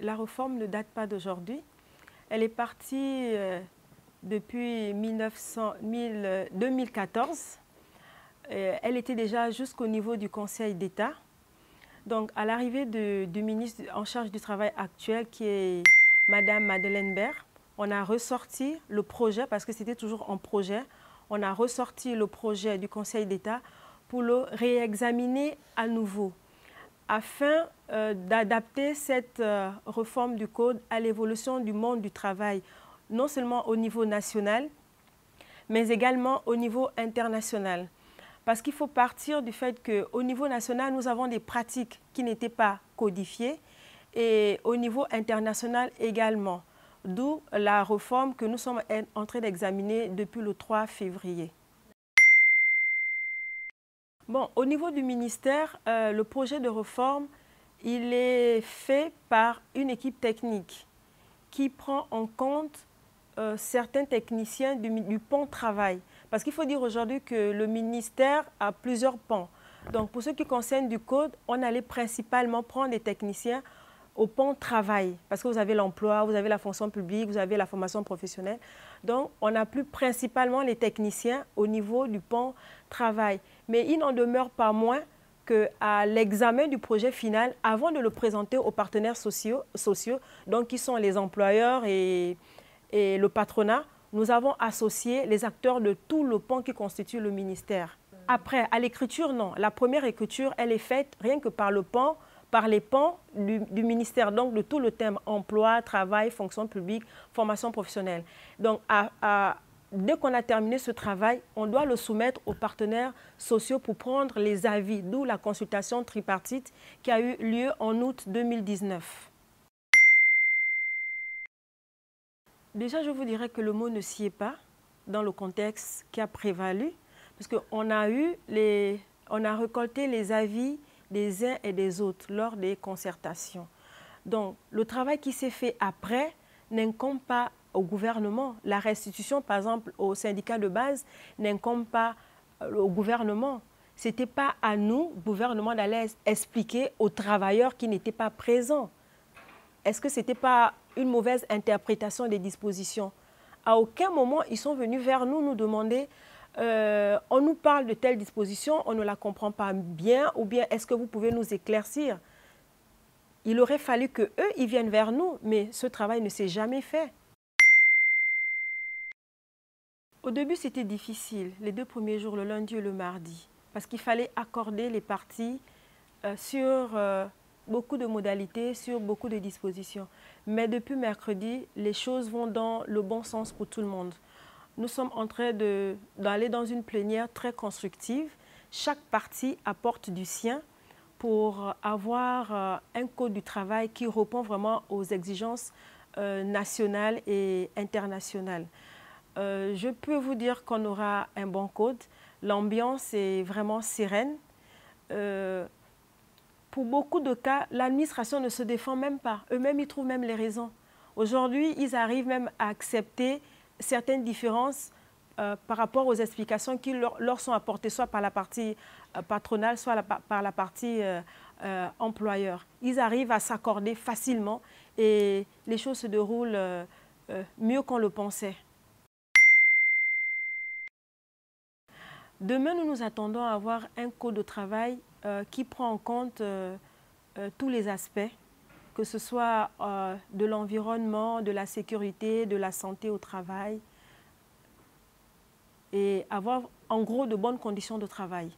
la réforme ne date pas d'aujourd'hui. Elle est partie depuis 2014. Elle était déjà jusqu'au niveau du Conseil d'État. Donc, à l'arrivée du ministre en charge du travail actuel, qui est Madame Madeleine Baird, on a ressorti le projet, parce que c'était toujours en projet, on a ressorti le projet du Conseil d'État pour le réexaminer à nouveau, afin d'adapter cette réforme du Code à l'évolution du monde du travail, non seulement au niveau national, mais également au niveau international. Parce qu'il faut partir du fait qu'au niveau national, nous avons des pratiques qui n'étaient pas codifiées et au niveau international également. D'où la réforme que nous sommes en train d'examiner depuis le 3 février. Bon, au niveau du ministère, le projet de réforme, il est fait par une équipe technique qui prend en compte certains techniciens du pan travail. Parce qu'il faut dire aujourd'hui que le ministère a plusieurs pans. Donc, pour ce qui concerne du code, on allait principalement prendre des techniciens au pan travail. Parce que vous avez l'emploi, vous avez la fonction publique, vous avez la formation professionnelle. Donc, on a plus principalement les techniciens au niveau du pan travail. Mais il n'en demeure pas moins qu'à l'examen du projet final, avant de le présenter aux partenaires sociaux donc qui sont les employeurs et le patronat, nous avons associé les acteurs de tout le pan qui constitue le ministère. Après, à l'écriture, non. La première écriture, elle est faite rien que par les pans du ministère, donc de tout le thème emploi, travail, fonction publique, formation professionnelle. Donc, dès qu'on a terminé ce travail, on doit le soumettre aux partenaires sociaux pour prendre les avis, d'où la consultation tripartite qui a eu lieu en août 2019. Déjà, je vous dirais que le mot ne s'y est pas dans le contexte qui a prévalu, parce qu'on a récolté les avis des uns et des autres lors des concertations. Donc, le travail qui s'est fait après n'incombe pas au gouvernement. La restitution, par exemple, aux syndicats de base, n'incombe pas au gouvernement. Ce n'était pas à nous, gouvernement, d'aller expliquer aux travailleurs qui n'étaient pas présents. Est-ce que ce n'était pas une mauvaise interprétation des dispositions? À aucun moment, ils sont venus vers nous, nous demander on nous parle de telle disposition, on ne la comprend pas bien, ou bien est-ce que vous pouvez nous éclaircir? Il aurait fallu qu'eux, ils viennent vers nous, mais ce travail ne s'est jamais fait. Au début, c'était difficile, les 2 premiers jours, le lundi et le mardi, parce qu'il fallait accorder les parties sur beaucoup de modalités, sur beaucoup de dispositions. Mais depuis mercredi, les choses vont dans le bon sens pour tout le monde. Nous sommes en train d'aller dans une plénière très constructive. Chaque partie apporte du sien pour avoir un code du travail qui répond vraiment aux exigences nationales et internationales. Je peux vous dire qu'on aura un bon code. L'ambiance est vraiment sereine. Pour beaucoup de cas, l'administration ne se défend même pas. Eux-mêmes, ils trouvent même les raisons. Aujourd'hui, ils arrivent même à accepter certaines différences par rapport aux explications qui leur sont apportées, soit par la partie patronale, soit par la partie employeur. Ils arrivent à s'accorder facilement et les choses se déroulent mieux qu'on le pensait. Demain, nous nous attendons à avoir un code de travail qui prend en compte tous les aspects, que ce soit de l'environnement, de la sécurité, de la santé au travail, et avoir en gros de bonnes conditions de travail.